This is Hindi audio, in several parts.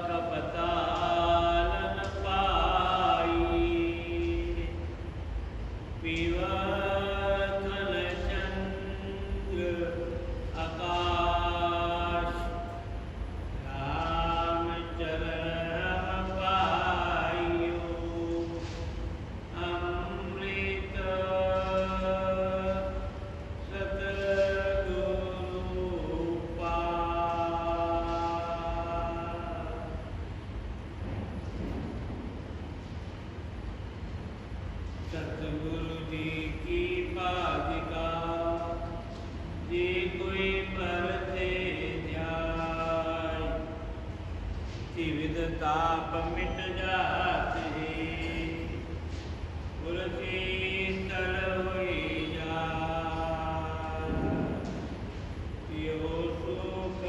कपतालन पाई पिवथल चंद्र आकाश राम चरण पायो अमृत सतगुरु सतगुरु जी की पादिका जे कोई परते ध्याय त्रिविध ताप मिट जाते तुलसी तल होई जाय यो सुख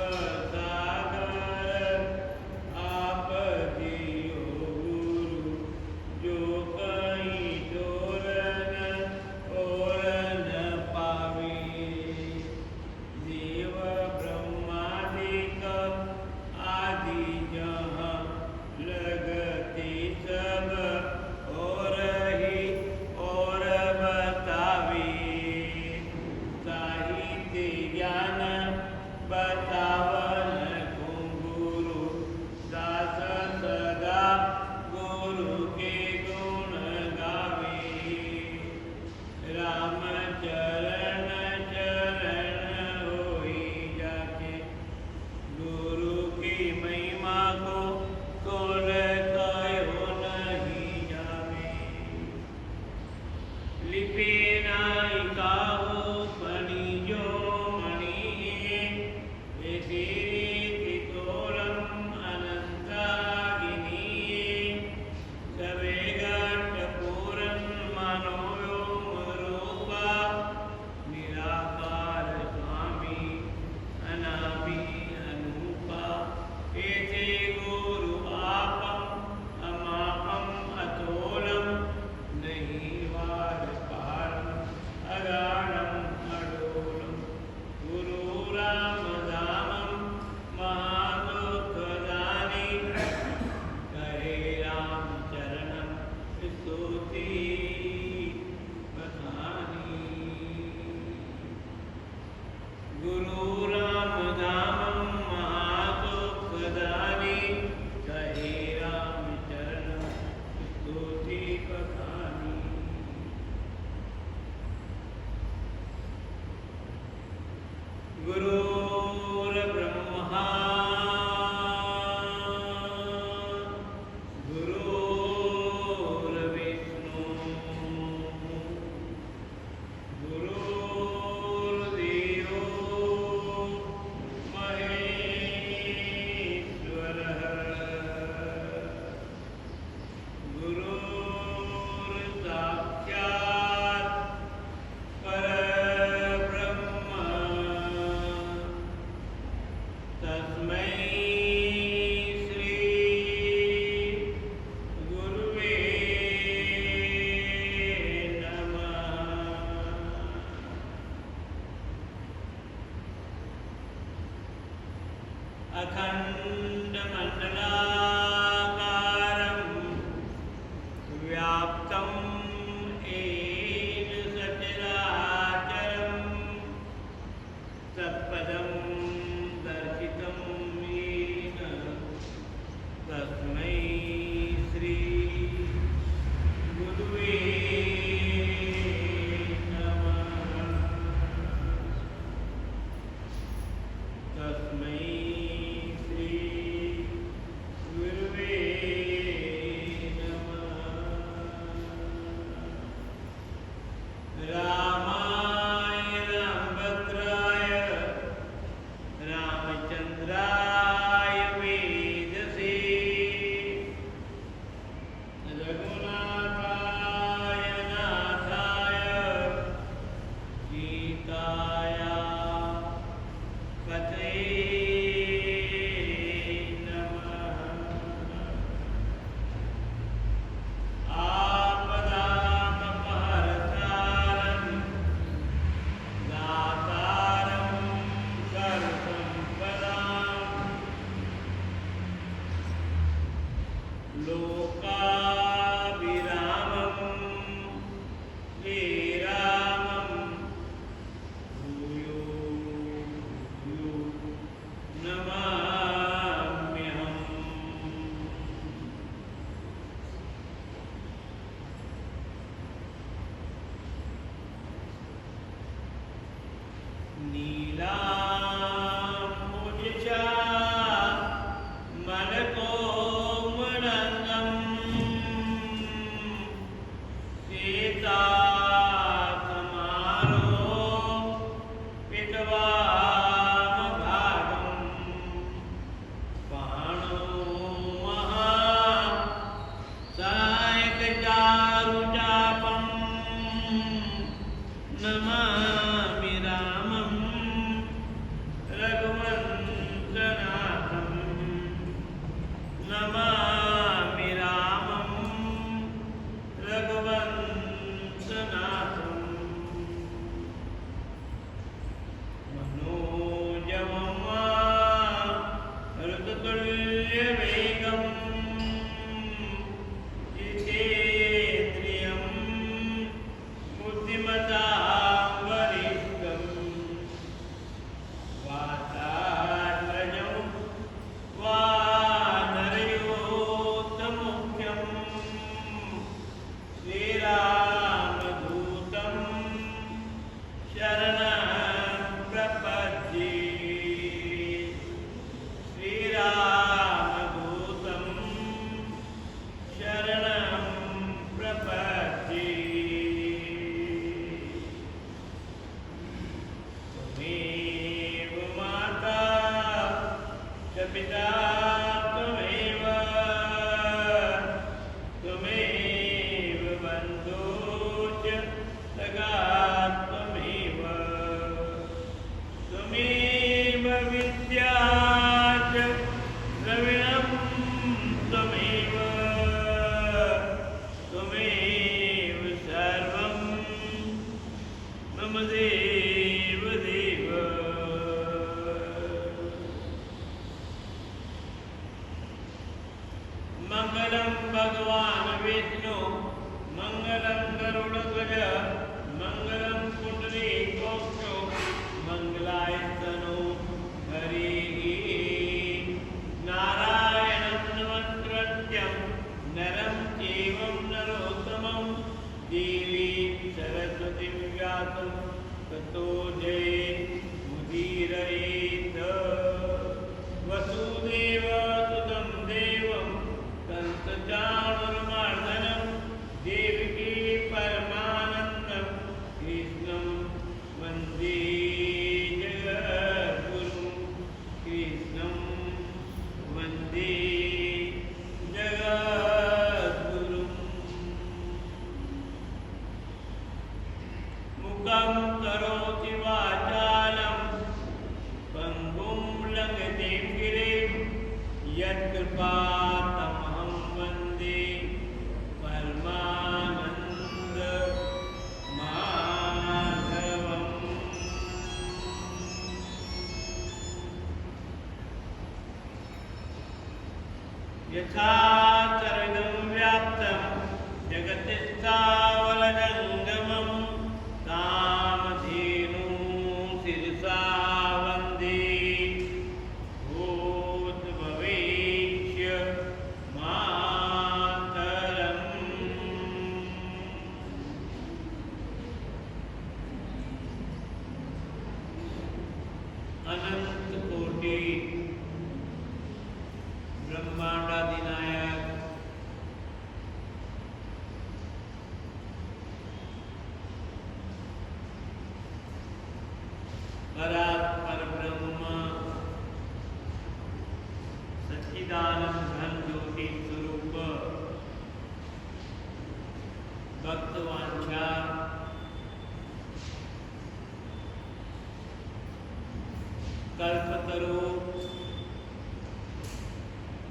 सागर आप जियो गुरु जो कहीं और न पावे देव ब्रह्मादिक आदि जहाँ लगते सब और ही और बतावे साहित्य ज्ञान बतावन को गुरु दास सदा गुरु के गुण गावे राम चरण चरण होई जाके गुरु की महिमा को तोल कहो नहीं जावे लिपि नाई काहू फणी जो मणि ऐसी रीति तोरम अनंतागिनी सवे घट पूरन मनोव्योम रूपा निराकार स्वामी अनामि अनूपा एते गुरु आपम अमापम अतोलम नहीं वार पारम अगाणम अडोलम गुरु राम धामम महादुखदानी कहे राम चरणम स्तुति बखानी गुरु राम धामम महादुखदानी कहे राम चरणम स्तुति बखानी गुरुर्ब्रह्मा गुरुर्विष्णु गुरुर्देवो महेश्वरः गुरुर्साक्षात् परब्रह्म तस्मै श्री गुरुवे नमः अखण्डमण्डलाकारं व्याप्तं येन सचराचरं तत्पदं दर्शितं येन तस्मै श्री गुरुवे नमः तस्मै श्री गुरुवे नमः रामाय रामभद्राय रामचंद्राय वेदसे लोकाभिरामं श्रीरामं भूयो भूयो नमाम्यहम्। नीलाम्बुजचा मलकोमलनं सीतासमारोपितवामभागं पाणो महासायकचारुचापं नमामि रामं रघुवंशनाथं। नमामि रामं रघुवंशनाथं। मनोजवं ऋतुतुल्यवेगं जितेन्द्रियं बुद्धिमतां वरिष्ठं वातात्मजं वानरयोत्तमुख्यं श्रीरामदूतं शरणं प्रपद्ये। श्रीरामदूतं शरणं प्रपद्ये। त्वमेव माता च पिता त्वमेव, त्वमेव बन्धुश्च सखा त्वमेव, त्वमेव विद्या च द्रविणं त्वमेव, त्वमेव सर्वं मम देव देव। मंगलं भगवान् विष्णु मंगलं गरुडध्वज मंगलं पुंडरीकाक्षो मंगलाय तनो हरिः। नारायणं नमस्कृत्यं नरं चैव नरोत्तमं देवीं सरस्वतीं व्यासं ततो जयमुदीरयेत्। वसुदेवसुतं देवं कंसचाणूरमर्दनं देवकी परमानन्दं कृष्णं वन्दे जगद्गुरुं। कृष्णं वन्दे जगद्गुरुम्। मुखं करोति वाचालं पङ्गुं लङ्घयते गिरिं यत्कृपातमहं वन्दे परमानन्दमाधवम्। यथा चरितं व्याप्तं जगति स्थावरजङ्गमं कामधेनुं शिरसा वन्दे भूतभवेक्ष्य मातरम्। अनंत कोटि ब्रह्मांडाधिनायक परात्पर ब्रह्म सच्चिदानंद घन ज्योति स्वरूप भक्तवांछा कल्पतरु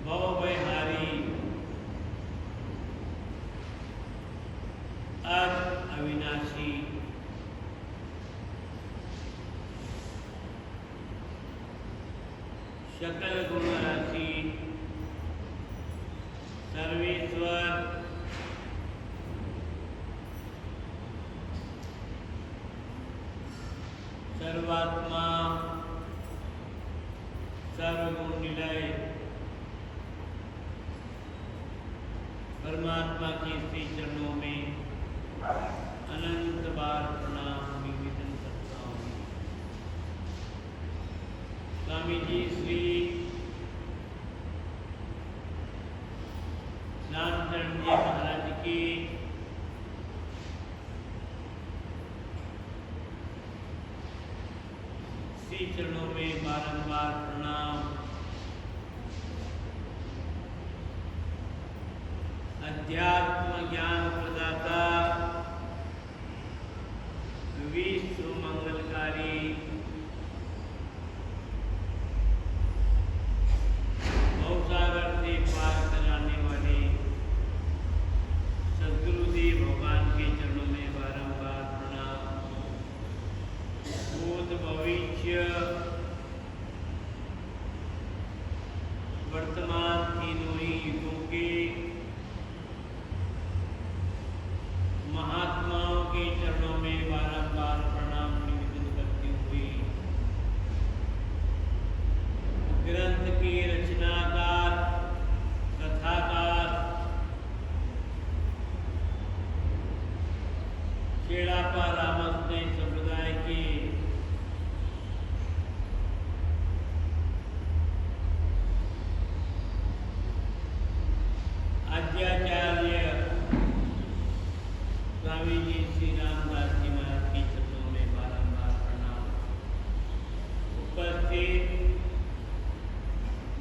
भवभयहारी अविनाशी सकल गुण राशि सर्वेश्वर सर्वात्मा सर्वगुण निलय परमात्मा के श्री चरणों में अनंत बार प्रणाम निवेदन करता हूँ। स्वामी जी श्री रामचरण जी महाराज की श्री चरणों में बारंबार प्रणाम। अध्यात्म ज्ञान प्रदाता विश्व मंगलकारी भवसागर से पार कराने वाले सद्गुरुदेव भगवान के चरणों में बारंबार प्रणाम। भूत भविष्य वर्तमान तीनों ही युगों के महात्माओं के चरणों में बारंबार प्रणाम निवेदन करते हुए ग्रंथ के रचनाकार कथाकार चेड़ापा रामस्ने संप्रदाय के आद्याचार्य स्वामी जी श्री रामदास जी महाराज के चरणों में बारंबार प्रणाम। उपस्थित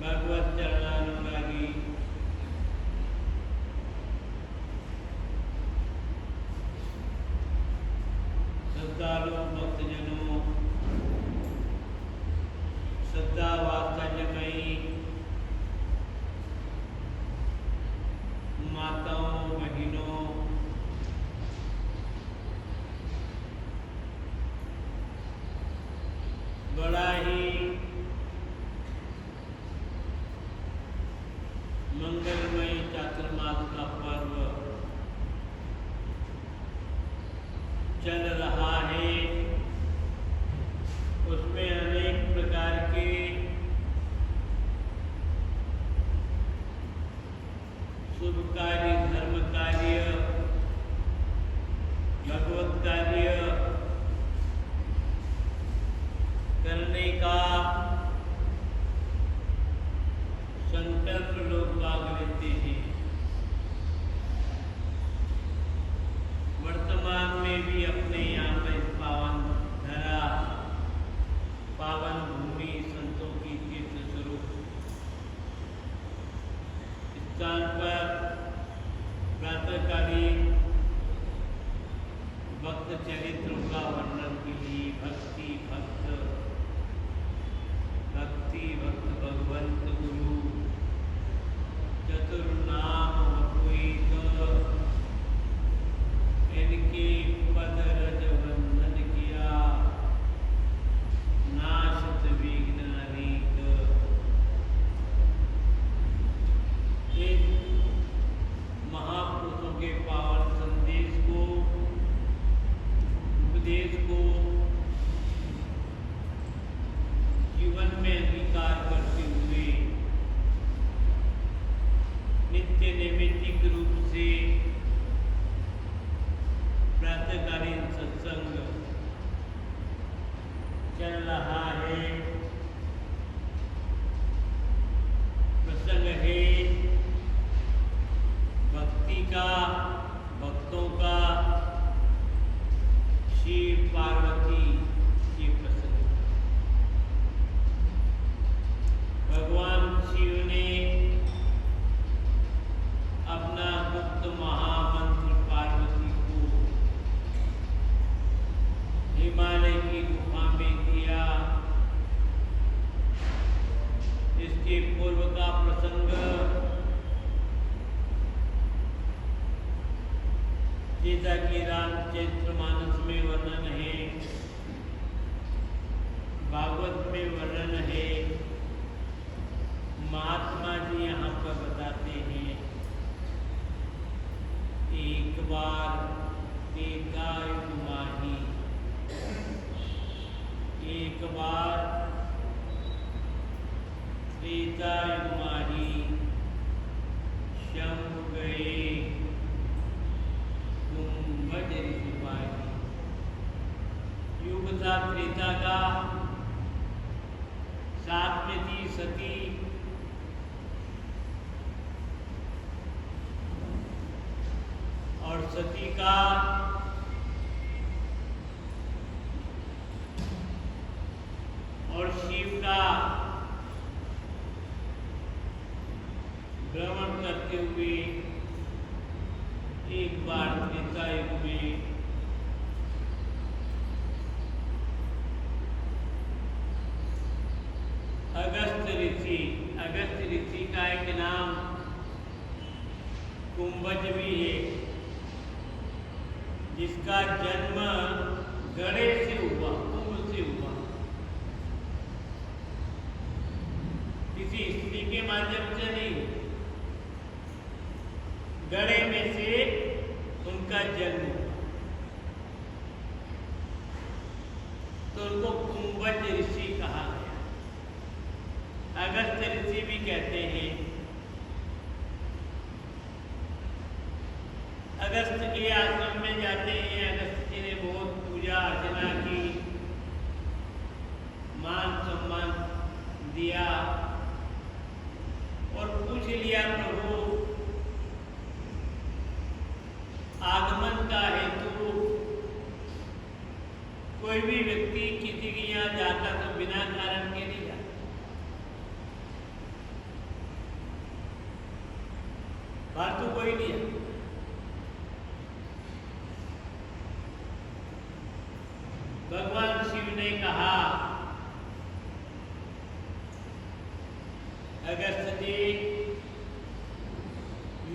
भगवत चरणानुरागी श्रद्धालु भक्तजनों, श्रद्धा वात्सल्यमयी माताओं, बहनों, बड़ा ही मंगलमय चातुर्मास का पर्व चल रहा है। उसमें अनेक प्रकार के शुभ कार्य, धर्म कार्य, भगवत कार्य करने का संकल्प लोग भाग लेते हैं। वर्तमान में भी अपने यहाँ पर पावन धरा, पावन भूमि, संतों की तीर्थ स्वरूप स्थान पर प्रातःकालीन भक्त चरित्रों का वर्णन के लिए भक्ति भक्त भगवंत गुरु चतुर्नाम वपुईक इनके पद रज वंदन किया, नाशत विघ्न अनेक। इन महापुरुषों के पावन संदेश को, उपदेश को जीवन में अंगीकार करते हुए नित्य नैमित्तिक रूप से प्रातःकालीन सत्संग चल रहा है। प्रसंग है भक्ति का, भक्तों का, शिव पार्वती के प्रसंग। भगवान शिव ने अपना गुप्त महामंत्र पार्वती को हिमालय की गुफा में दिया। इसके पूर्व का प्रसंग जैसा कि रामचरितमानस में वर्णन है, भागवत में वर्णन है, महात्मा जी यहाँ पर बताते हैं। बार त्रेतायुग माही, एक बार त्रेतायुग माही, शंभ गए कुंभज ऋषि पाही। युग था त्रेता का, साथ में थी सती, और सती का और शिव का भ्रमण करते हुए एक बार त्रेता युग में अगस्त ऋषि का एक नाम कुंभज भी है, जिसका जन्म गड़े से हुआ, कुंभ से हुआ, किसी स्त्री के माध्यम से नहीं, गड़े में से उनका जन्म हुआ, तो उनको कुंभज ऋषि कहा गया। अगस्त ऋषि भी कहते हैं। अगस्त के आश्रम में जाते हैं। अगस्त जी ने बहुत पूजा अर्चना की, मान सम्मान दिया और पूछ लिया, प्रभु आगमन का हेतु कोई भी व्यक्ति किसी के यहाँ जाता तो बिना कारण के नहीं जाता, फालतू कोई नहीं है। भगवान शिव ने कहा, अगस्त जी,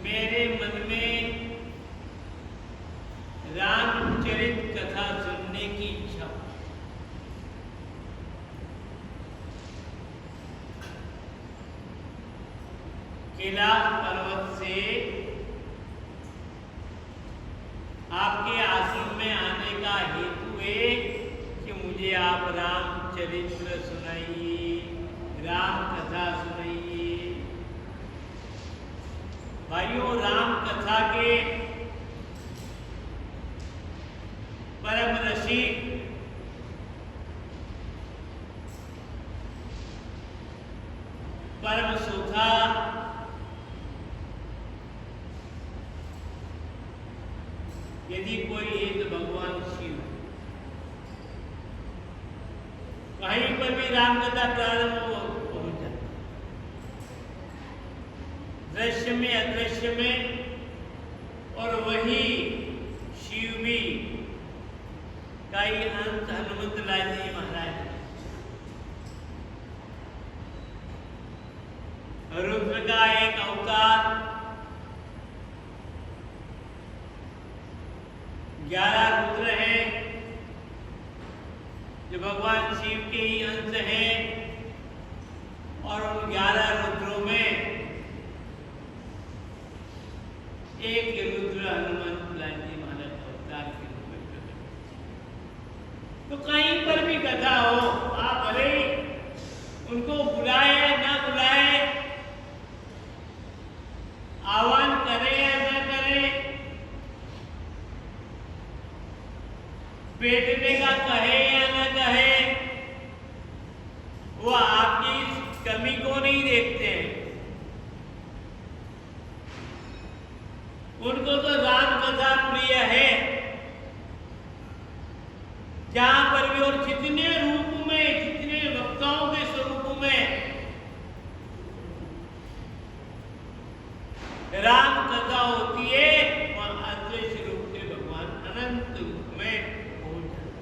मेरे मन में रामचरित कथा सुनने की इच्छा। कैलाश पर्वत से आपके आश्रम में आने का हेतु है कि मुझे आप रामचरित्र सुनाइए, राम कथा सुनाइए। भाइयों, राम कथा के परम रसिक परम सुधा यदि कोई है तो भगवान शिव। कहीं पर भी रामकथा प्रारंभ हो जाता, दृश्य में अदृश्य में, और वही शिव भी कई अंत हनुमत लाल जी महाराज, रुद्र का एक अवतार, 11 रुद्र हैं जो भगवान शिव के ही अंश हैं, और उन 11 रुद्रों में एक रुद्र हनुमंत लाल जी महाराज अवतार के रूप में प्रकट। तो कहीं पर भी कथा हो, आप भले उनको बुलाए ना बुलाए, आह्वान करें या न करें, बैठने का कहे या न कहे, वो आपकी इस कमी को नहीं देखते हैं। उनको तो राम कथा प्रिय है, जहां पर भी, और जितने रूप में, जितने वक्ताओं के स्वरूप में राम कथा होती है, वहां अदृश्य रूप से भगवान अनंत रूप में पहुंच जाते।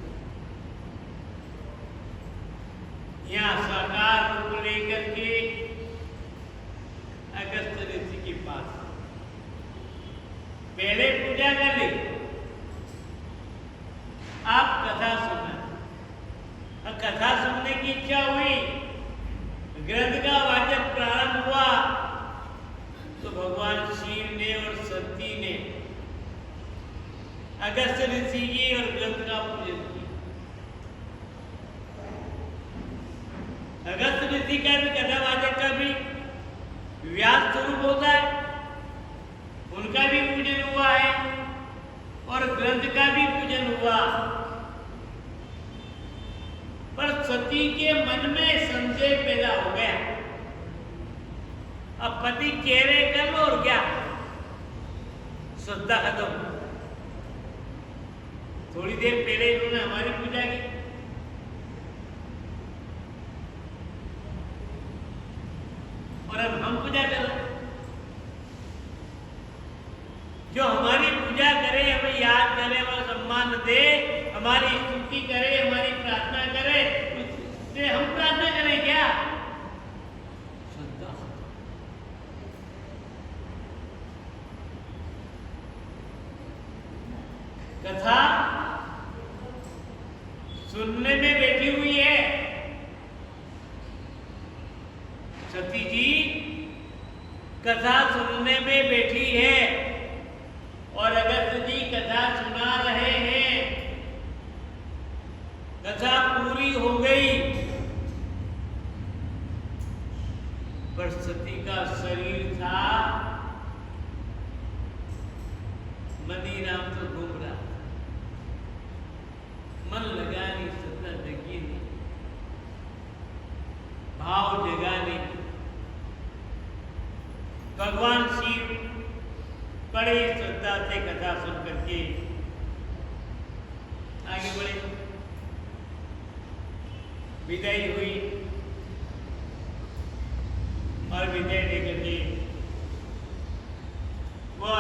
यहाँ साकार रूप लेकर के अगस्त ऋषि के पास पहले पूजा कर ली, आप कथा सुना। और कथा सुनने की इच्छा हुई, ग्रंथ का वाचन प्रारंभ हुआ, तो भगवान शिव ने और सती ने अगस्त ऋषि की और ग्रंथ का पूजन किया। अगस्त ऋषि का भी, कथावाचक का भी व्यास स्वरूप होता है, उनका भी पूजन हुआ है और ग्रंथ का भी पूजन हुआ। पर सती के मन में संशय पैदा हो गया, अब पति चेहरे कम और क्या, श्रद्धा खत्म। थोड़ी देर पहले इन्होंने हमारी पूजा की, और अब हम पूजा कर रहे हैं। जो हमारी पूजा करे, हमें याद करे, हमारा सम्मान दे, हमारी स्तुति करे, हमारी प्रार्थना करे, उससे हम प्रार्थना करें क्या? श्रद्धा। कथा सुनने में बैठी हुई है सती जी, कथा सुनने में बैठी है और अगस्त जी कथा सुना रहे हैं। कथा पूरी हो गई, पर सती का शरीर था मनीराम तो घूम रहा, मन लगा नहीं, श्रद्धा जगी नहीं, भाव जगा नहीं। भगवान शिव बड़े श्रद्धा से कथा सुन करके आगे बढ़े, विदाई हुई और विदाई लेकर के वह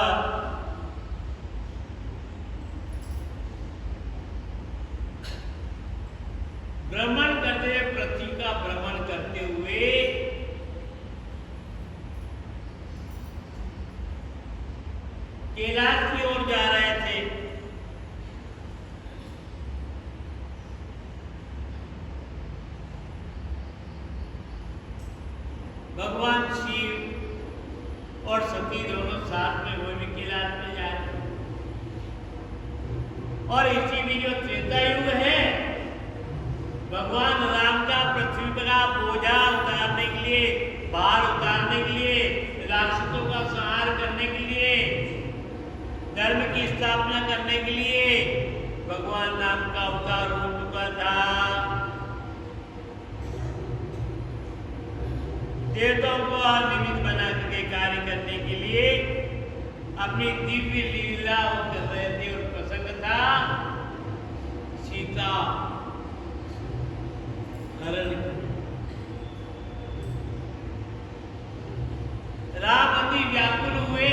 भ्रमण करते हुए, पृथ्वी का भ्रमण करते हुए कैलाश की ओर जा रहे थे। भगवान शिव और सती दोनों साथ में वो भी कैलाश में जा रहे, और इसी में जो त्रेता युग है, भगवान राम का पृथ्वी पर बोझा उतारने के लिए, भार उतारने के लिए, राक्षसों का संहार करने के लिए, धर्म की स्थापना करने के लिए भगवान राम का अवतार हो चुका था। देवताओं को निमित्त बना करके कार्य करने के लिए अपनी दिव्य लीला कर रहे थे, और प्रसंग था सीता हरण। राम अति व्याकुल हुए,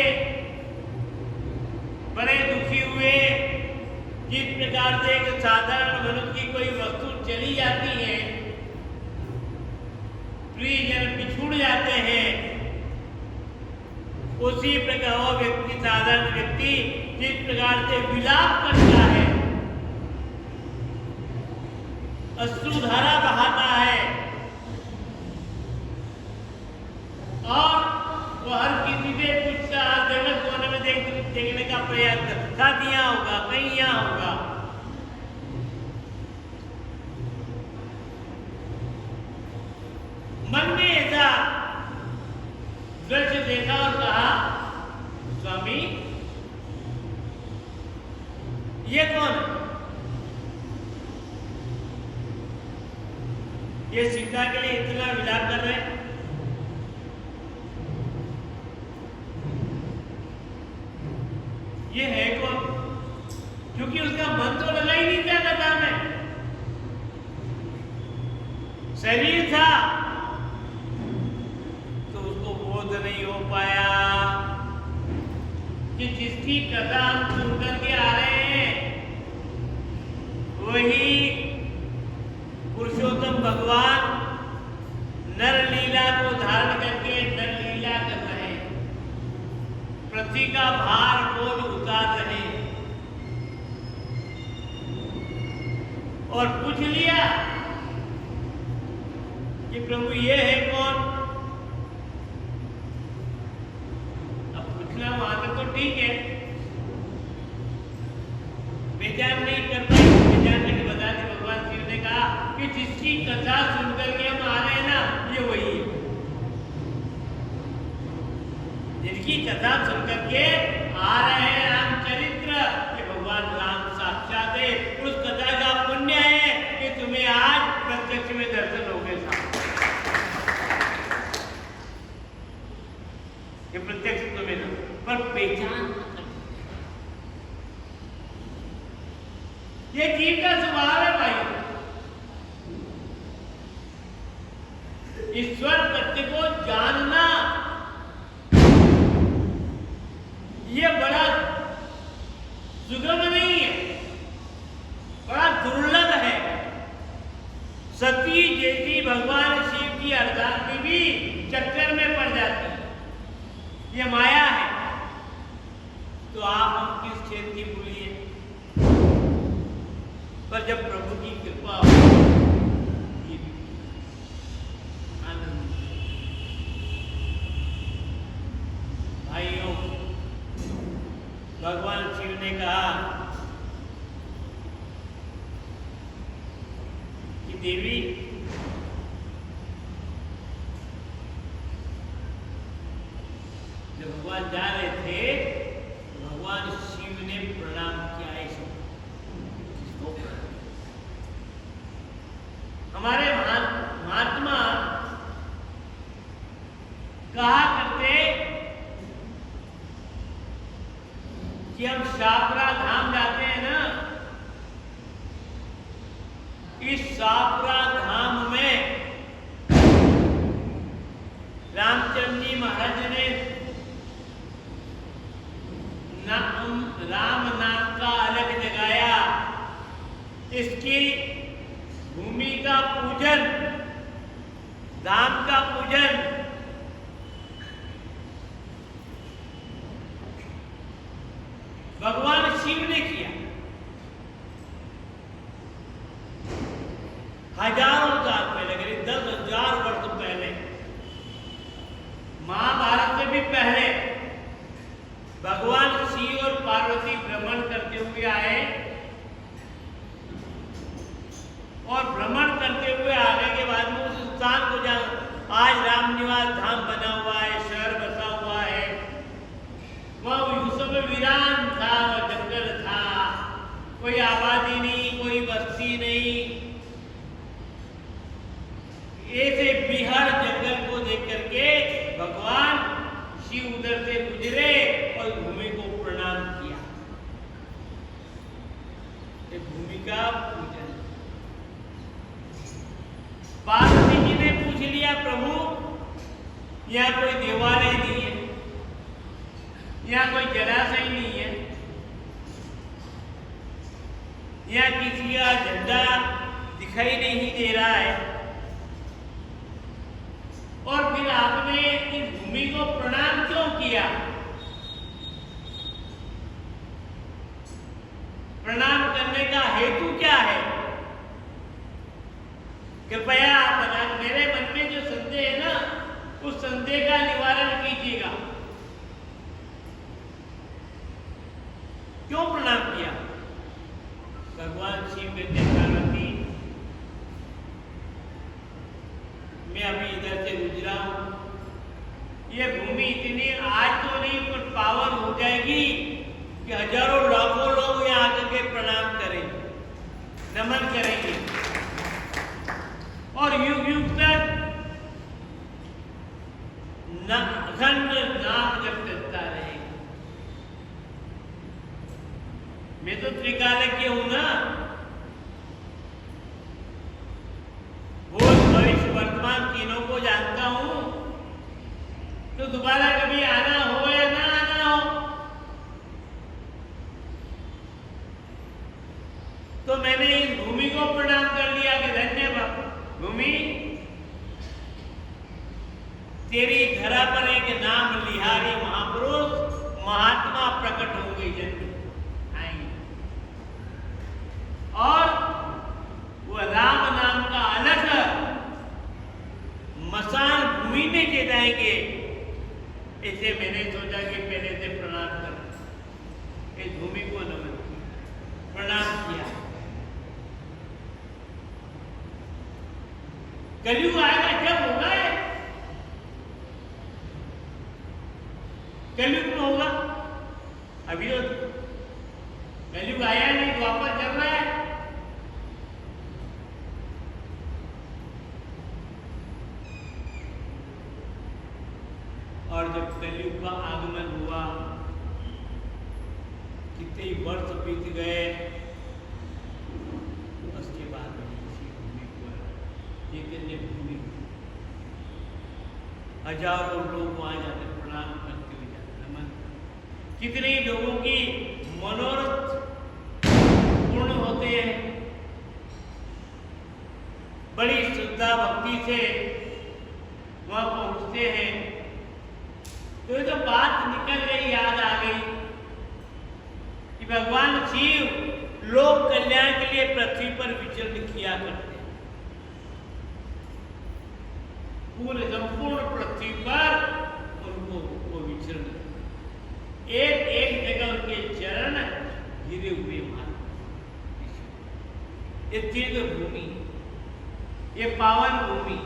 बड़े दुखी हुए। जिस प्रकार से एक साधारण मनुष्य की कोई वस्तु चली जाती है, प्रियजन बिछुड़ जाते हैं, उसी प्रकार वो व्यक्ति, साधारण व्यक्ति जिस प्रकार से विलाप करता है, अश्रुधारा बहाता है, और वो हर किसी से कुछ जगत कोने में देखने का प्रयास करता, यहाँ होगा, कहीं यहाँ होगा। मन में ऐसा दृश्य देखा और कहा, स्वामी ये कौन? ये सीता के लिए इतना विलाप कर रहे हैं। ये है कौन? क्योंकि उसका मन तो लगा ही नहीं था कथा में, शरीर था तो उसको बोध नहीं हो पाया कि जिसकी कथा हम सुन करके आ रहे हैं वही पुरुषोत्तम भगवान नर लीला को धारण करके नर लीला कर रहे हैं, पृथ्वी का भार बोझ उतार रहे हैं। और पूछ लिया कि प्रभु ये है कौन? अब पूछना वहां तक तो ठीक है, पहचान नहीं कर पाए, पहचान करके बता दी। भगवान शिव ने कहा कि जिसकी कथा सुनकर के हम आ रहे हैं ना, ये वही है। जिनकी कथा सुनकर के आ रहे हैं रामचरित्र, ये भगवान राम साक्षात है। उस कथा का पुण्य है कि तुम्हें आज प्रत्यक्ष में दर्शन हो गए साहब। ये प्रत्यक्ष तुम्हें ना, पर पहचान ये जीव का स्वभाव है भाई। ईश्वर सत्य को जानना ये बड़ा सुगम नहीं है, बड़ा दुर्लभ है। सती जैसी भगवान शिव की अर्धांगी भी चक्कर में पड़ जाती है, ये माया है। तो आप हम किस क्षेत्र की बोलिए, पर जब प्रभु की कृपा हो, आनंद। भाइयों, भगवान शिव ने कहा कि देवी जब भगवान जा रहे थे, भगवान शिव ने प्रणाम किया। हमारे महात्मा कहा करते कि हम शापरा धाम जाते हैं ना, इस शापरा धाम में रामचंद्र जी महाराज ने राम नाम का अलग जगाया। इसकी भूमि का पूजन, धाम का पूजन भगवान शिव ने किया। हजारों साल पहले, करीब 10,000 वर्ष पहले, महाभारत से भी पहले भगवान शिव और पार्वती भ्रमण करते हुए आए, और भ्रमण करते हुए आने के बाद में उस स्थान को जहाँ आज राम निवास धाम बना हुआ है, शहर बसा हुआ है, वह उस समय वीरान था, वह जंगल था, कोई आबादी नहीं, कोई बस्ती नहीं। ऐसे बिहार जंगल को देख करके भगवान शिव उधर से गुजरे और भूमि को प्रणाम किया। ये भूमि का पूजन। पार्वती जी ने पूछ लिया, प्रभु यहाँ कोई देवालय नहीं है, यहाँ कोई जलाशय नहीं है, यहाँ किसी का झंडा दिखाई नहीं दे रहा है, और फिर आपने इस भूमि को प्रणाम क्यों किया? प्रणाम करने का हेतु क्या है? कृपया आप मेरे मन में जो संदेह है ना, उस संदेह का निवारण कीजिएगा। क्यों प्रणाम किया? भगवान शिव कहते पार्वती, मैं अभी इधर से गुजरा हूं, ये भूमि इतनी आज तो नहीं पर पावन हो जाएगी कि हजारों लाखों लोग यहाँ आकर के प्रणाम करेंगे, नमन करेंगे, और युग युग तक अखंड नाम जप करता रहेगा। मैं तो त्रिकालज्ञ हूं ना, भूत भविष्य वर्तमान तीनों को जानता हूं, तो दोबारा कभी आना हो या ना आना हो, तो मैंने इस भूमि को प्रणाम कर लिया कि धन्यवाद भूमि, तेरी धरा पर एक नाम लिहारी महापुरुष महात्मा प्रकट होंगे, जन्म आएंगे, और वो राम नाम का अलग मसान भूमि में के जाएंगे। ऐसे मैंने सोचा कि पहले से प्रणाम कर, इस भूमि को नमन प्रणाम कलयुग आएगा जब होगा ये, कलयुग में होगा। अभी तो कलयुग आया नहीं, द्वापर चल रहा है। और जब कलयुग का आगमन हुआ, कितने ही वर्ष बीत गए, उसके बाद इसी भूमि पर चैतन्य भूमि, हजारों लोग वहां जाते प्रणाम करते हुए जाते, नमन। कितने ही लोगों की मनोरथ पूर्ण होते हैं, बड़ी श्रद्धा भक्ति से वहां पहुंचते हैं। तो ये तो बात निकल गई, याद आ गई कि भगवान शिव लोक कल्याण के लिए पृथ्वी पर विचरण किया करते हैं। पूरे संपूर्ण पृथ्वी पर उनको वो विचरण, एक एक जगह उनके चरण गिरे हुए मानो। ये तीर्थ भूमि, ये पावन भूमि,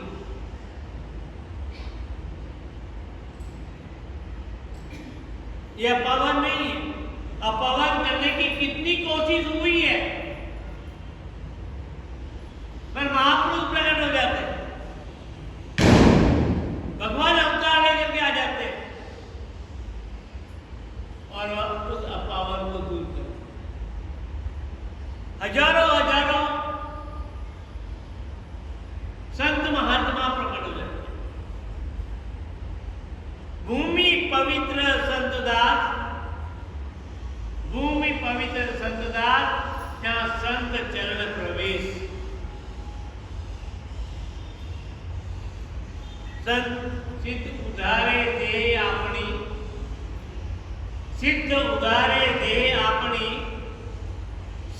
यह पावन नहीं है। अपवन करने की कितनी कोशिश हुई है, पर महापुरुष प्रकट हो जाते हैं, भगवान अवतार लेकर के आ जाते हैं और उस अपावन को दूर कर, हजारों हजारों संत महात्मा प्रकट हो जाते हैं। भूमि पवित्र संतदास, भूमि पवित्र संतदास, जहां संत चरण प्रवेश। संत सिद्ध उधारे दे आपनी, सिद्ध उधारे दे आपनी,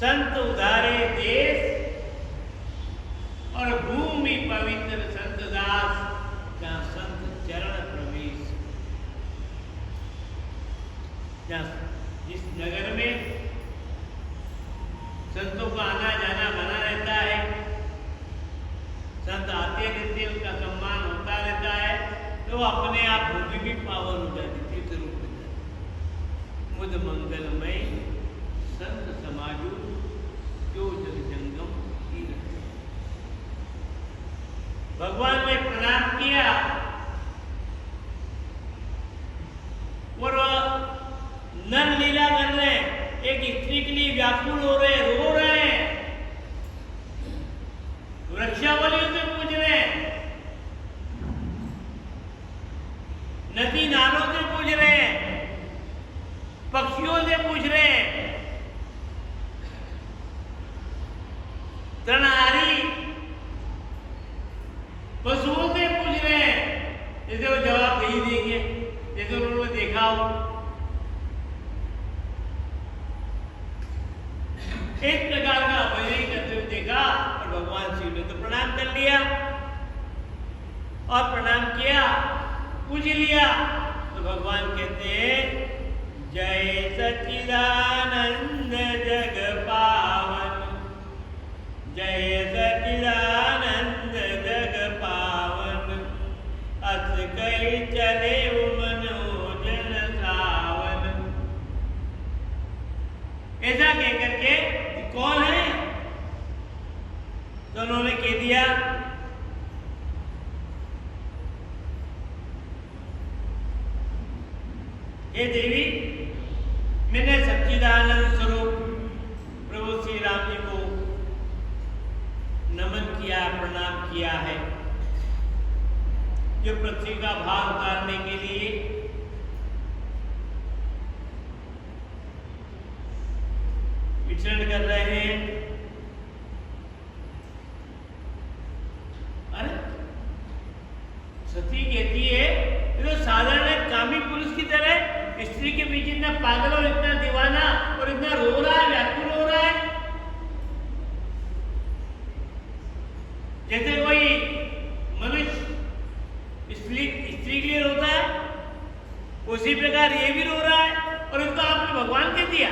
संत उधारे देश, और भूमि पवित्र संतदास, जहां संत चरण प्रवेश। जिस नगर में संतों का आना जाना बना रहता है, संत आते रहते, उनका सम्मान होता रहता है, तो अपने आप भूमि भी पावन हो जाती, तीर्थ रूप में जाती। मुद मंगलमय संत समाजू, जो जग जंगम तीर्थ। भगवान ने प्रणाम किया और नर लीला कर रहे, एक स्त्री के लिए व्याकुल हो रहे, रो रहे हैं, वृक्षावलियों से पूछ रहे हैं, नदी नालों से पूछ रहे हैं, पक्षियों से पूछ रहे हैं, तृणहारी पशुओं से पूछ रहे हैं, जैसे वो जवाब नहीं देंगे, जैसे उन्होंने देखा हो। एक प्रकार का अभय करते हुए देखा और भगवान शिव ने तो प्रणाम कर लिया और प्रणाम किया, पूछ लिया, तो भगवान कहते हैं, जय सच्चिदानंद जग पावन, जय सच्चिदानंद जग पावन, अस कई चले मनोजन सावन। ऐसा कहकर के कौन है, तो उन्होंने कह दिया, हे देवी, मैंने सच्चिदानंद स्वरूप प्रभु श्री राम जी को नमन किया, प्रणाम किया है, जो पृथ्वी का भार उतारने के लिए विचरण कर रहे हैं। अरे सती कहती है, ये तो साधारण कामी पुरुष की तरह स्त्री के पीछे इतना पागल और इतना दीवाना और इतना रो रहा है, व्याकुल हो रहा है, जैसे कोई मनुष्य स्त्री के लिए रोता है, उसी प्रकार ये भी रो रहा है, और इसको आपने भगवान कह दिया,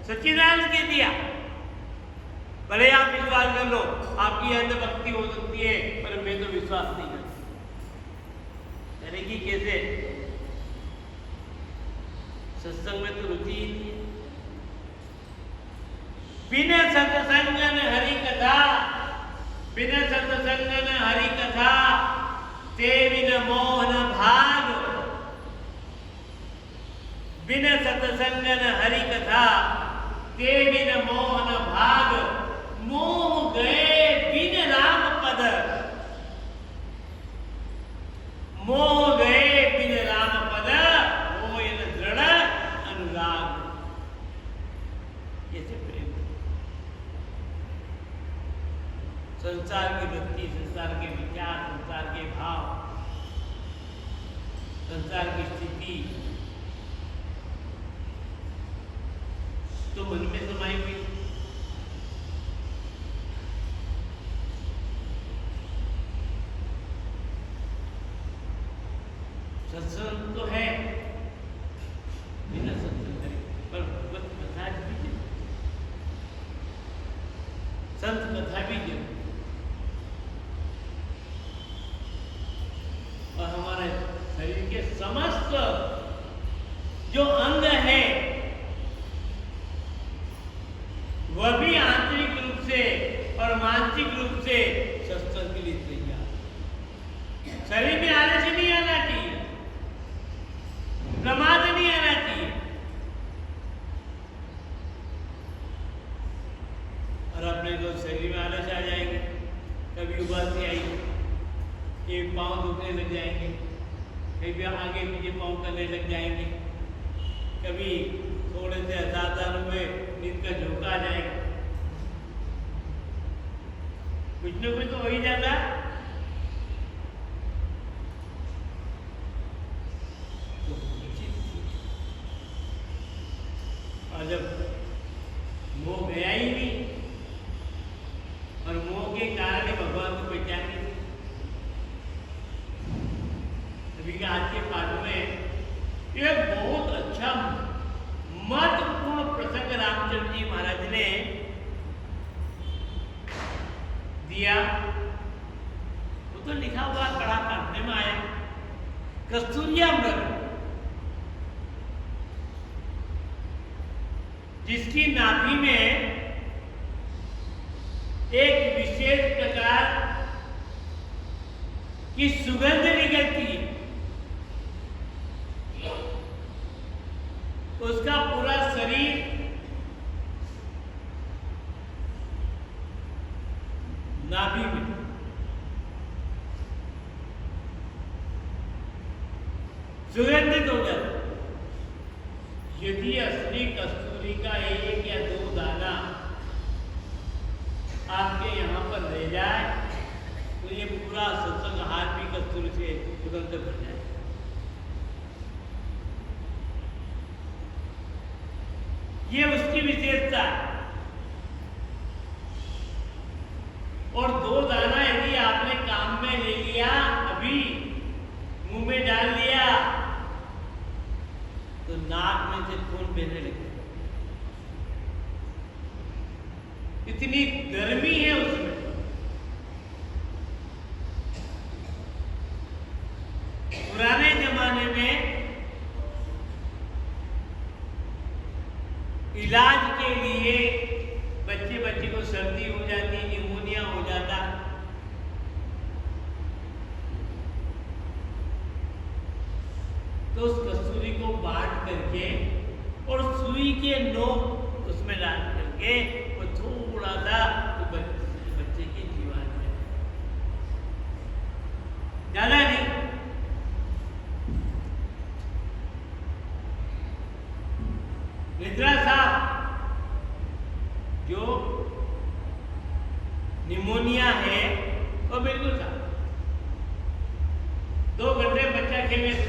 सच्चिदानंद कह दिया। भले आप विश्वास कर लो, आपकी अंधभक्ति हो सकती है, पर मैं तो विश्वास नहीं करता। करेगी कैसे? सत्संग में तो रुचि ही नहीं है। बिना सत्संगन हरि कथा, बिना सत्संगन हरि कथा, ते बिन मोहन भाग। बिना सत्संगन हरि कथा, ते बिन मोहन भाग। मोह गए बिन राम पद, मोह गए बिन राम पद, हो इन दृढ़ अनुराग। कैसे प्रेम? संसार की वृत्ति, संसार के विचार, संसार के भाव, संसार की स्थिति तो मन में समाई हुई। सत्संग तो है, बिना सत्संग करे, पर भगवत कथा भी जरूर, संत कथा भी जरूर। और हमारे शरीर के समस्त जो अंग है वह भी आंतरिक रूप से और मानसिक रूप से सत्संग के लिए तैयार। शरीर में आलस नहीं आना चाहिए, प्रमाद नहीं आना चाहिए। और अपने को शरीर में आलस आ जाएंगे, कभी उबासी आएगी, एक पांव दुखने लग जाएंगे, कभी आगे पीछे पांव करने लग जाएंगे, कभी थोड़े से असाधारण में नींद का झोंका आ जाएगा। कुछ न कुछ तो हो ही जाता। और जब मोह गया ही नहीं और मोह के कारण ही भगवान को पहचान नहीं। अभी के आज के पाठ में एक बहुत अच्छा महत्वपूर्ण प्रसंग रामचंद्र जी महाराज ने दिया। वो तो लिखा हुआ कड़ा करने में आया, कस्तूरिया मृग, जिसकी नाभि में एक विशेष प्रकार की सुगंध निकलती है। उसका पूरा शरीर नाभि में सुगंधित हो जाता। यदि असली कस्तूरी का एक या दो दाना आपके यहाँ पर रह जाए तो ये पूरा सत्संग हार भी कस्तूरी से सुगंध भर जाए। ये उसकी विशेषता है। और दो दाना यदि आपने काम में ले लिया, अभी मुंह में डाल लिया, तो नाक में से खून बहने लगेगा। इतनी गर्मी है उसमें। पुराने जमाने में इलाज के लिए बच्चे को सर्दी हो जाती, निमोनिया हो जाता, तो उस कस्तूरी को बांट करके और सुई के नोक उसमें डाल करके वो थोड़ा सा तो बच्चे के जीवन में, ज्यादा नहीं, निद्रा साफ, जो निमोनिया है वो बिल्कुल साफ। 2 घंटे बच्चा खेलने से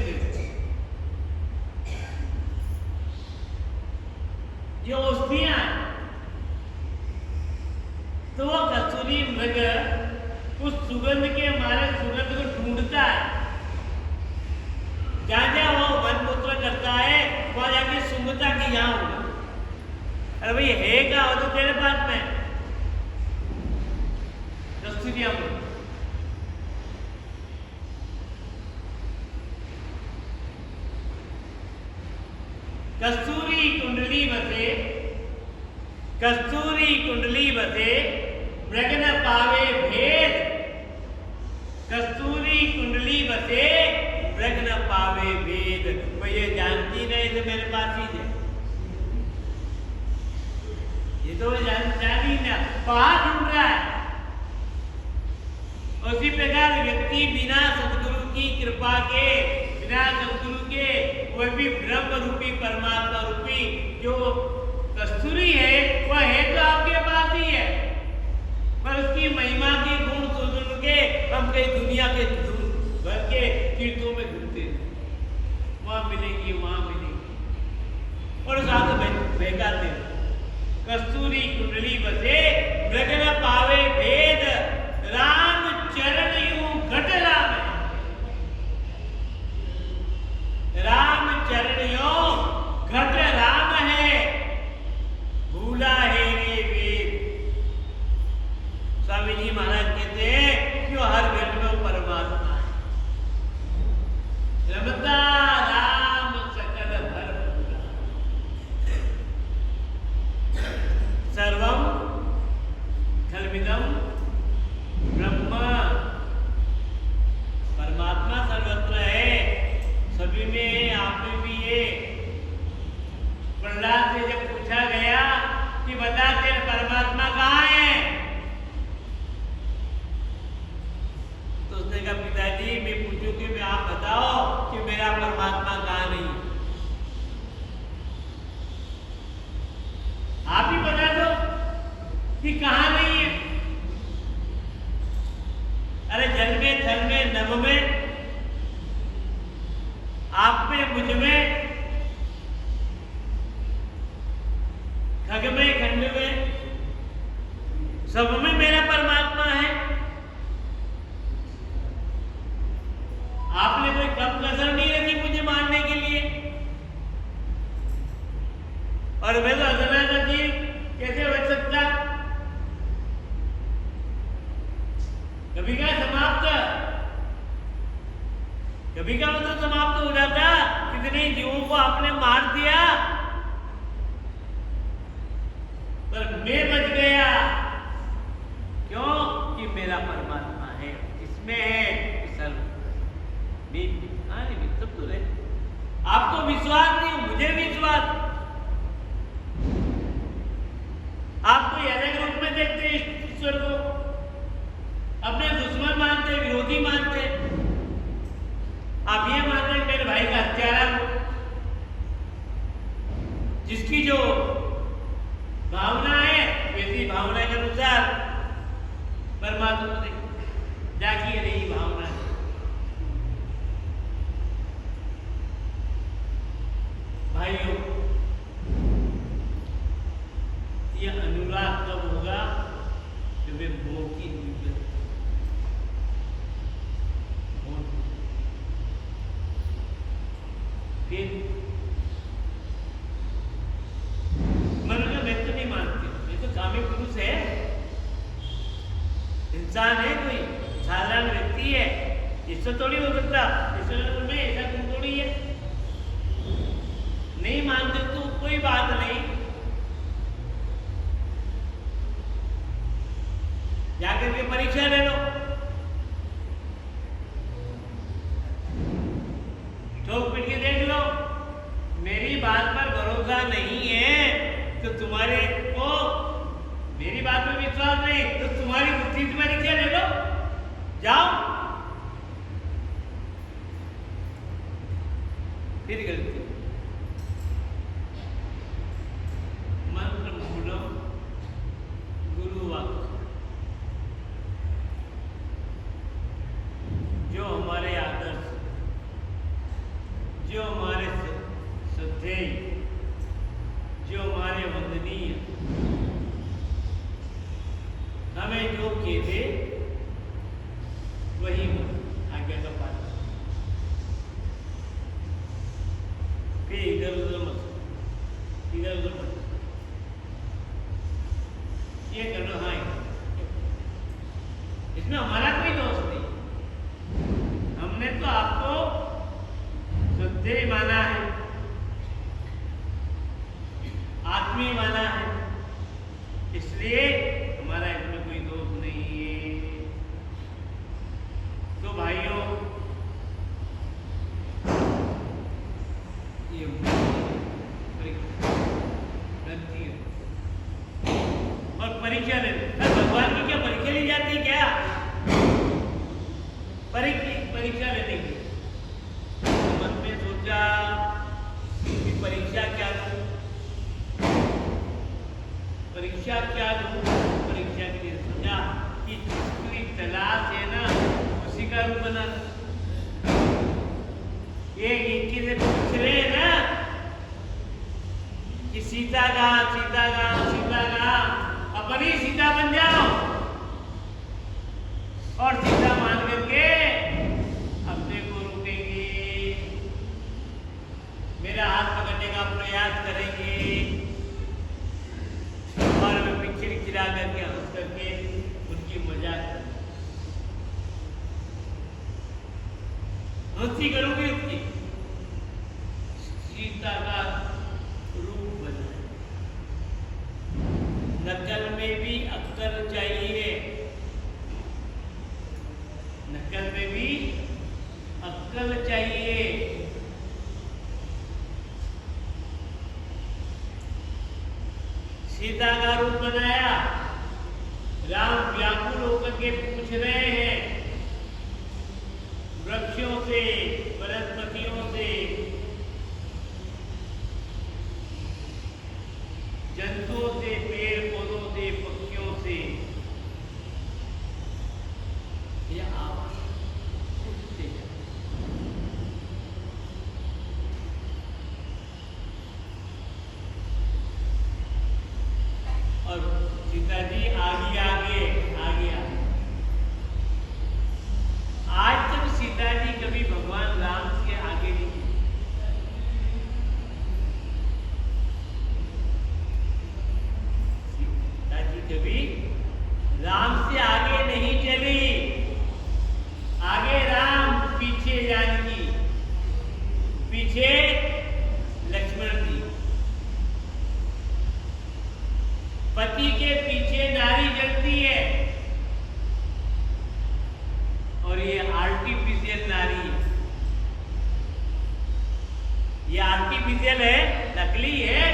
जो औषधियां, तो वो कस्तूरी मृग उस सुगंध के मारे सुगंध को ढूंढता है। जहां जहां वो वनपुत्र करता है वहां जाके सूंघता कि यहाँ होगा। अरे भाई है क्या हो तो तेरे पास में, कस्तूरियम कस्तूरी कुंडली बसे मृग न पावे भेद। कस्तूरी कुंडली बसे मृग न पावे भेद। वो ये जानती नहीं तो मेरे पास ही है, ये तो जानी ना, पहाड़ ढूंढ रहा है। उसी प्रकार व्यक्ति बिना सदगुरु की कृपा के, बिना सदगुरु के, वह भी ब्रह्म रूपी परमात्मा रूपी जो कस्तूरी है, वह है तो आपके पास ही है, पर उसकी महिमा के गुण सुन के हम कई दुनिया के भर के तीर्थों में घूमते हैं, वहां मिलेंगी और साथ बहकाते हैं। कस्तूरी कुंडली बसे मृग न पावे भेद। राम चरण यूं घट राम है, राम चरण यूं घट राम है, भूला है रे वेद। स्वामी जी महाराज कहते हैं कि हर घट में परमात्मा है। रमता राम सकल भर पूरा, सर्वम खलविदम ब्रह्म। परमात्मा सर्वत्र है, सभी में है, आप में भी है। प्रहलाद से जब पूछा गया कि बता तेरे परमात्मा कहाँ है, तो उसने कहा पिताजी मैं पूछूं कि मैं आप बताओ कि मेरा परमात्मा कहाँ नहीं है, आप ही बता दो कि कहाँ नहीं है। अरे जल में, थल में, नभ में, आप में, मुझ में, खग में, खंड में, सब में मेरा परमात्मा है। आपने कोई कम कसर नहीं रखी मुझे मानने के लिए, और मैं तो अजना का जीव कैसे बच सकता। कभी का समाप्त, कभी का मतलब समाप्त हो जाता। कितने जीवों को आपने मार दिया, पर मैं बच गया। क्यों? कि मेरा परमात्मा है, इसमें है सर्व नहीं सब तो रहे। आपको विश्वास नहीं, मुझे विश्वास। आप कोई अलग रूप में देखते ईश्वर को, अपने दुश्मन मानते, विरोधी मानते। आप ये मानते हैं मेरे भाई का हत्यारा, जिसकी जो भावना है वैसी भावना के अनुसार परमात्मा ने जाकी रही भावना है। भाइयों, ये अनुराग कब होगा जब वे मोह की फिर मन का मैं तो नहीं मानती, ये तो कामी पुरुष है, इंसान है, कोई साधारण व्यक्ति है, इससे थोड़ी हो सकता। ईश्वर में ऐसा गुण थोड़ी है। नहीं मानते तो कोई बात नहीं, जाकर के परीक्षा ले लो, ठोक पीट के देख लो। मेरी बात पर भरोसा नहीं है तो तुम्हारे को, मेरी बात पर विश्वास नहीं तो तुम्हारी बुद्धि की परीक्षा ले लो, जाओ। फिर गलती मंत्र मूलो गुरु वाक्य, जो हमारे आदर्श, जो हमारे श्रद्धेय, जो हमारे वंदनीय, हमें जो कहते वही आज्ञा का पालन। फिर इधर उधर मत, इधर उधर मत, ये करना। हाँ, इसमें हमारा कोई दोष नहीं। हमने तो आपको शुद्ध माना है, आत्मीय माना है, इसलिए हमारा इसमें कोई दोष नहीं है। तो भाइयों, ये और परीक्षा ले, भगवान की क्या परीक्षा ली जाती है क्या? परीक्षा लेने की मन में सोचा कि परीक्षा क्या लूं, परीक्षा क्या लूं। परीक्षा के लिए सोचा कि जिसकी तलाश है ना उसी का रूप बना। एक से पूछ रहे ना कि सीता कहाँ, सीता कहाँ, सीता कहाँ, अपनी सीता बन जाओ और सीता मान करके अपने को रुकेंगे, मेरा हाथ पकड़ने का प्रयास करेंगे और मैं पिछड़ी चिरा करके हंस करके उनकी मजाक हंसी करूंगी उसकी। सीता का रूप बना। नकल में भी अक्कल चाहिए, नकल में भी अक्कल चाहिए। सीता का रूप बनाया, राम व्याकुल होकर के पूछ रहे हैं वृक्षों से, वनस्पतियों से, जंतुओं से, पेड़ पौधों से, पक्षियों से, यह आवाज उठते और सीता जी आगे आगे आगे आगे। आज तक सीता जी कभी भगवान राम के आगे नहीं गई। सीता जी कभी राम से आगे नहीं चली। आगे राम, पीछे जानकी, पीछे लक्ष्मण जी। पति के पीछे नारी चलती है और ये आर्टिफिशियल नारी है। ये आर्टिफिशियल है, नकली है,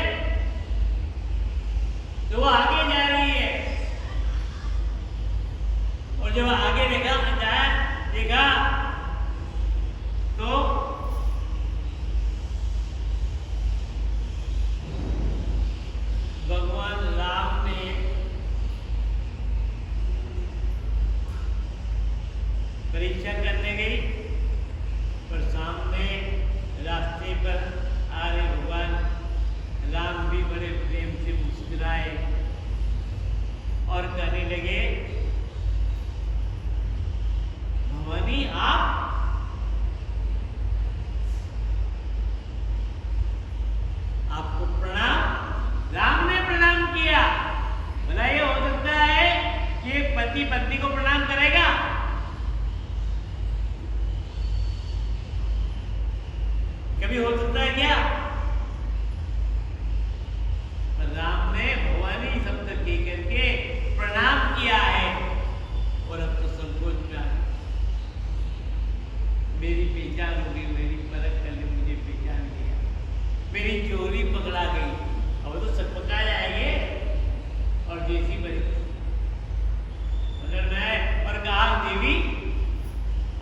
तो वो आगे जा रही है। और जब आगे देखा तो भगवान राम ने परीक्षा करने गई, पर सामने रास्ते पर आ रहे भगवान राम भी बड़े प्रेम से मुस्कुराए और कहने लगे, भवानी आपको प्रणाम। राम ने प्रणाम किया। भला ये हो सकता है कि एक पति पत्नी को प्रणाम करेगा? कभी हो सकता है क्या? राम ने भवानी शब्द कह करके प्रणाम किया है और अब तो संकोच में आ गया। मेरी पहचान हो गई, मेरी परख कर ली, मुझे पहचान लिया, मेरी चोरी पकड़ा गई। अब तो सब पकड़ा जाएंगे और जैसी बड़ी मगर मैं और कहा, देवी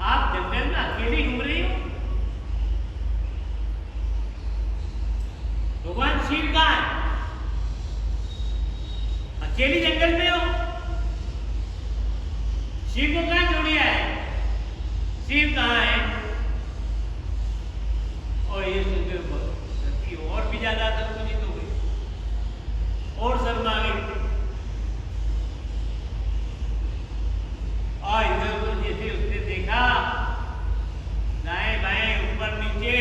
आप जंगल में अकेली घूम रही हो, भगवान शिव कहाँ है? अकेली जंगल में हो, शिव को कहाँ छोड़िया है? शिव कहाँ है? और ये सुनकर और भी ज्यादा संकुचित हो गई और शर्मा गई। और इधर उधर जैसे उसने देखा, दाएं बाएं ऊपर नीचे,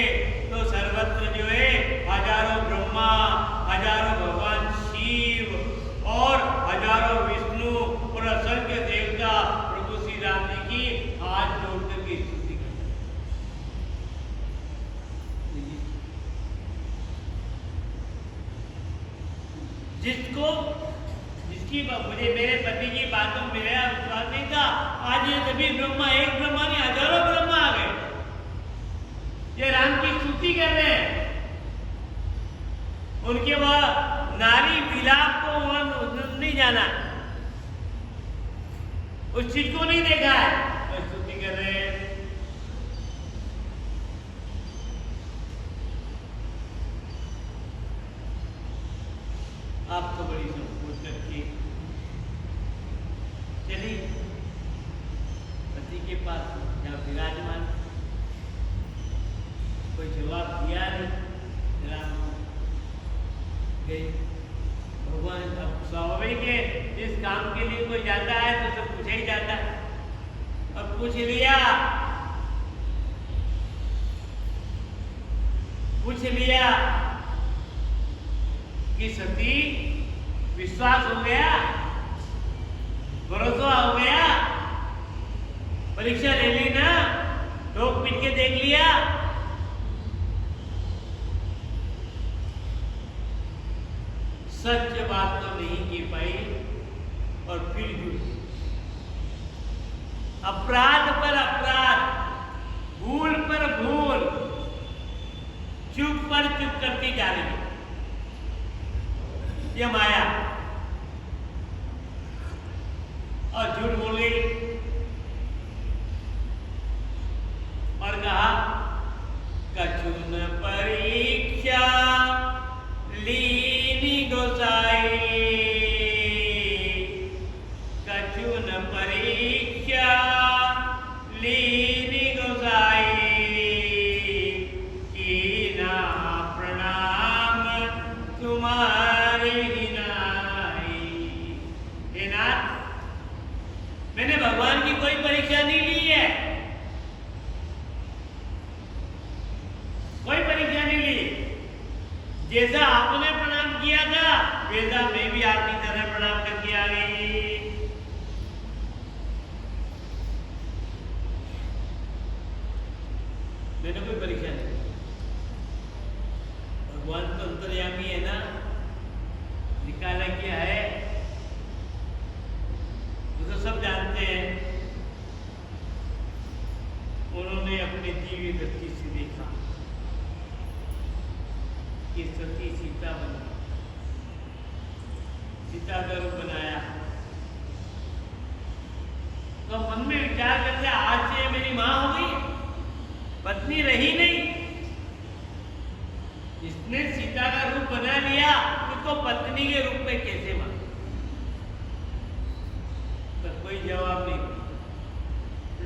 तो सर्वत्र जो है हजारों ब्रह्मा, हजारों भगवान शिव और हजारों विष्णु और असंख्य देवता प्रभु श्री राम जिसको जिसकी मुझे मेरे पति की बातों में मेरा विश्वास नहीं था, आज ये सभी ब्रह्मा, एक ब्रह्मा नहीं हजारों ब्रह्मा आ गए, ये राम की स्तुति कर रहे हैं। उनके वह नारी विलाप को उन्होंने नहीं जाना, उस चीज को नहीं देखा है, तो स्तुति कर रहे हैं। आप तो बड़ी संपूर्ण करके चली पति के पास, जहाँ विराजमान, कोई जवाब दिया नहीं, राम गई। भगवान अब स्वाभाविक है, जिस काम के लिए कोई जाता है तो सब पूछा ही जाता है। अब पूछ लिया कि सती विश्वास हो गया, भरोसा हो गया, परीक्षा ले ली ना, ठोक पीट के देख लिया, सच बात तो नहीं की पाई और फिर झूठ, अपराध पर अपराध, भूल पर भूल, चुप पर चुप करती जा रही, ये माया, और झूठ बोल गई और कहा कछु न परीक्षा लीनी गोसाई, कछु न परीक्षा लीनी गोसाई, कीना प्रणाम तुम्हारे हिनाई। हे नाथ, मैंने भगवान की कोई परीक्षा नहीं ली है, कोई परीक्षा नहीं ली। जैसा आपने प्रणाम किया था वैसा मैं भी आपकी तरह प्रणाम करके आ गई। मैंने कोई परीक्षा नहीं, भगवान तो अंतर्यामी है ना, निकाला क्या है तो सब जानते हैं। उन्होंने अपनी दिव्य दृष्टि से देखा कि सती सीता बनी, सीता का रूप बनाया, तो मन में विचार करते आज से मेरी मां हो गई, पत्नी रही नहीं। इसने सीता का रूप बना लिया, उसको पत्नी के रूप में कैसे माना? तो कोई जवाब नहीं।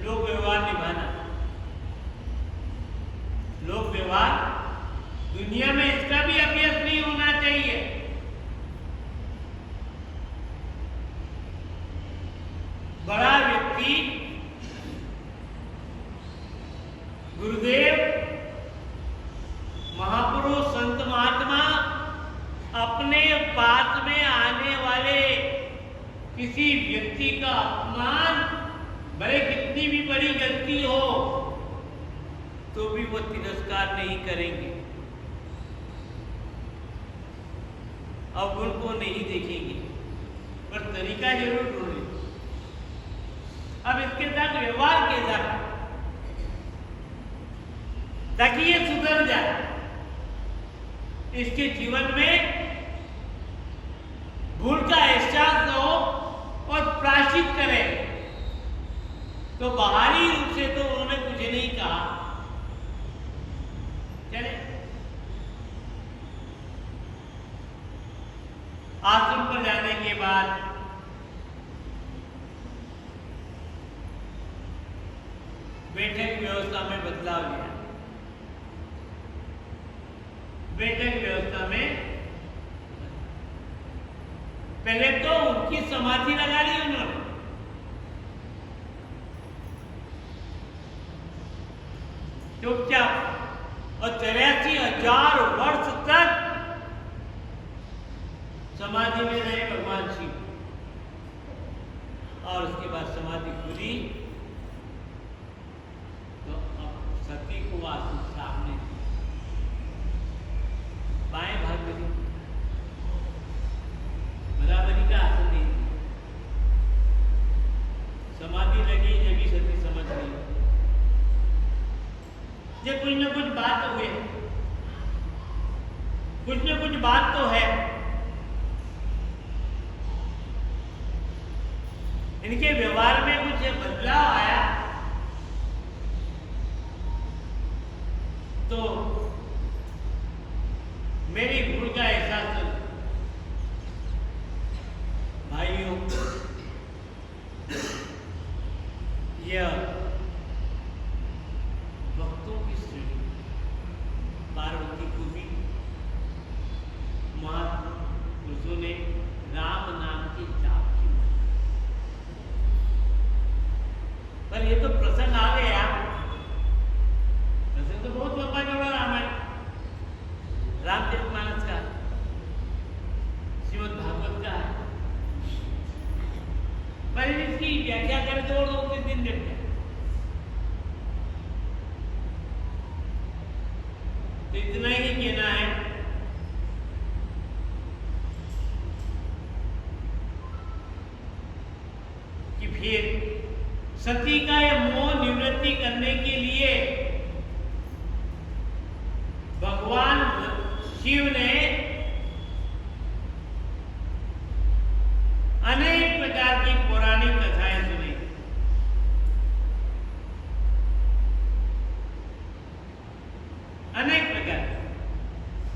लोक व्यवहार निभाना, लोक व्यवहार दुनिया में इसका भी अभ्यास नहीं होना चाहिए। बड़ा व्यक्ति गुरुदेव, महापुरुष, संत महात्मा अपने पास में आने वाले किसी व्यक्ति का अपमान, भले कितनी भी बड़ी गलती हो तो भी वो तिरस्कार नहीं करेंगे, अब उनको नहीं देखेंगे, पर तरीका जरूर ढूंढेंगे। अब इसके साथ व्यवहार कैसा है ताकि ये सुधर जाए, इसके जीवन में भूल का एहसास न हो और प्रायश्चित करे। तो बाहरी रूप से तो उन्होंने कुछ नहीं कहा, चले आश्रम पर जाने के बाद बैठक व्यवस्था में बदलाव लिया। बैठक व्यवस्था में पहले तो उनकी समाधि लगा ली उन्होंने, चुपचाप, और 83,000 वर्ष तक समाधि में रहे भगवान शिव। और उसके बाद समाधि खुली तो अब सती को आंसू सामने बाएं भाग में कुछ न कुछ बात तो है। इनके व्यवहार में कुछ बदलाव आया तो मेरी भूल का एहसास भाइयों यह भक्तों की श्रेणी पार्वती को भी महापुरुषों ने राम नाम की जाप की। पर ये तो प्रसंग आ गया, प्रसंग तो बहुत लंबा चौड़ा रामायण रामचरितमानस का, श्रीमद् भागवत का है, पर इसकी व्याख्या करें तो 2-3 दिन लग जाए। तो इतना ही कहना है कि फिर सती का यह मोह निवृत्ति करने के लिए भगवान शिव ने अनेक प्रकार की पौराणिक कथाएं सुनी। अनेक प्रकार,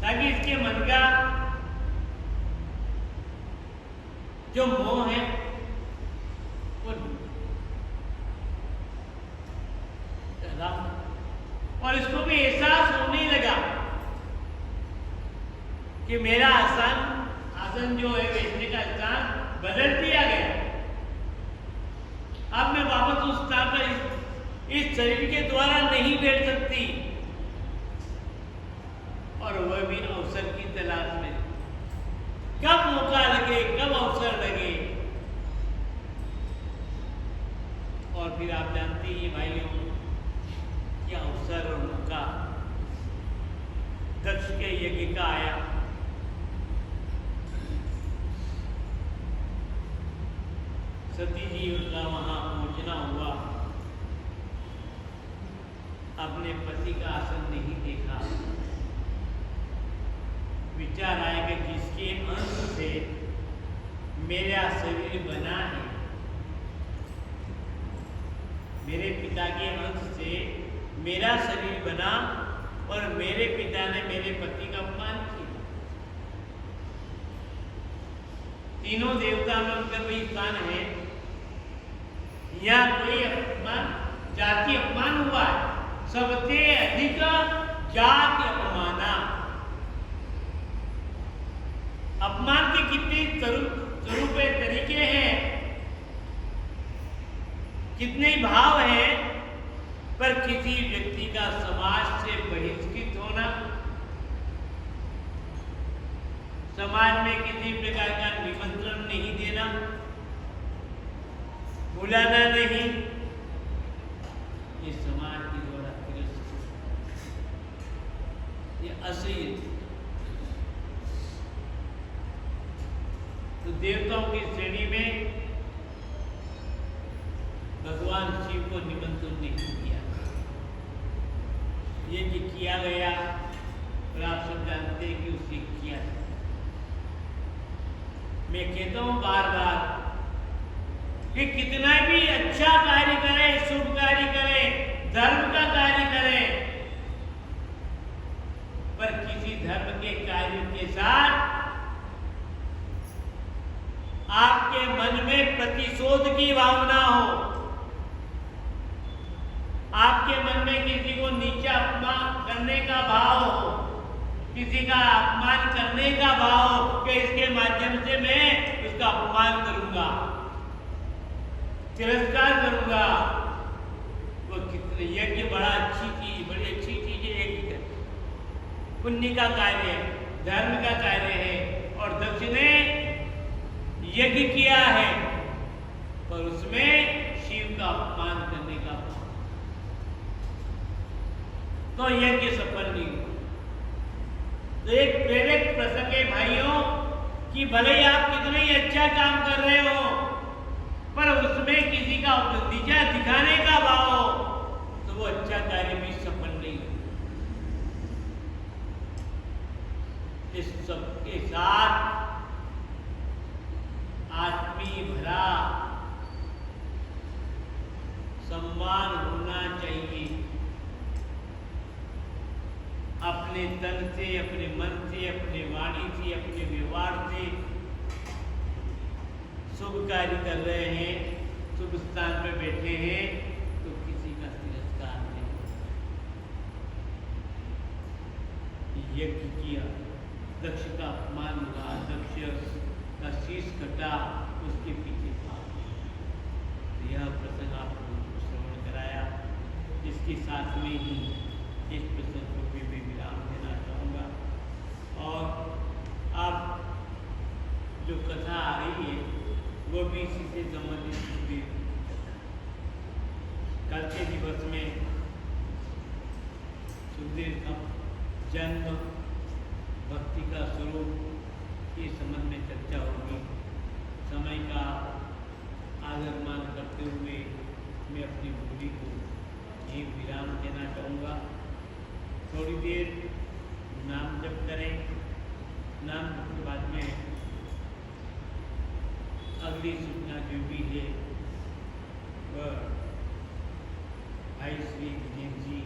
ताकि इसके मन का जो मोह है वो और इसको भी एहसास होने लगा कि मेरा आसन जो है बैठने का स्थान बदल दिया गया। अब मैं वापस उस स्थान पर इस शरीर के द्वारा नहीं बैठ सकती, और वह भी अवसर की तलाश में। कब मौका लगे, कब अवसर लगे। और फिर आप जानते ही भाइयों क्या अवसर और मौका दक्ष के यज्ञ का आया। सती जी का वहां पहुंचना हुआ, अपने पति का आसन नहीं देखा। विचार आया कि जिसके अंश से मेरा शरीर बना है, मेरे पिता के अंश से मेरा शरीर बना, और मेरे पिता ने मेरे पति का अपमान किया। तीनों देवता में उनका कोई स्थान है या कोई अपमान, जाति अपमान हुआ है। सबसे अधिक जाति अपमाना। अपमान के कितने स्वरूप तरीके हैं, कितने भाव हैं, पर किसी व्यक्ति का समाज से बहिष्कृत होना, समाज में किसी प्रकार का निमंत्रण नहीं देना, बुलाना नहीं, ये समाज के द्वारा तिरस्कृत, ये असह्य। तो देवताओं की श्रेणी में भगवान शिव को निमंत्रण नहीं किया, ये कि किया गया, और आप सब जानते हैं कि उसे किया। मैं कहता हूं बार बार कि कितना भी अच्छा कार्य करें, शुभ कार्य करें, धर्म का कार्य करें, पर किसी धर्म के कार्य के साथ आपके मन में प्रतिशोध की भावना हो, आपके मन में किसी को नीचा अपमान करने का भाव हो, किसी का अपमान करने का भाव हो कि इसके माध्यम से मैं उसका अपमान करूंगा, तिरस्कार करूंगा। वो कितने यज्ञ बड़ी अच्छी चीज है। यज्ञ पुण्य का कार्य है, धर्म का कार्य है, और दक्ष ने यज्ञ किया है, पर उसमें शिव का अपमान करने का भाव, तो यज्ञ सफल नहीं हुआ। तो एक प्रेरक प्रसंग है भाइयों कि भले ही आप कितना ही अच्छा काम कर रहे हो, पर उसमें किसी का नीचा दिखाने का भाव हो, तो वो अच्छा कार्य भी सफल नहीं हो। इस सबके साथ आत्मीय भरा सम्मान होना चाहिए। अपने तन से, अपने मन से, अपने वाणी से, अपने व्यवहार से शुभ कार्य कर रहे हैं, शुभ स्थान में बैठे हैं, तो किसी का तिरस्कार नहीं। यज्ञ किया, दक्ष का अपमान हुआ, दक्ष का शीश कटा, उसके पीछे था। यह प्रसंग आपको श्रवण कराया। इसके साथ में ही इस प्रसंग को भी मैं विराम देना चाहूँगा। और अब जो कथा आ रही है वो भी इसी से संबंधित होगी। कल के दिवस में सुखदेव का जन्म, भक्ति का स्वरूप, के संबंध में चर्चा होगी। समय का आदर मान करते हुए मैं अपनी बोली को यही विराम देना चाहूँगा। थोड़ी देर नाम जप करें। नाम जप के बाद में अगली सूचना जो भी है वह भाई श्री विजय जी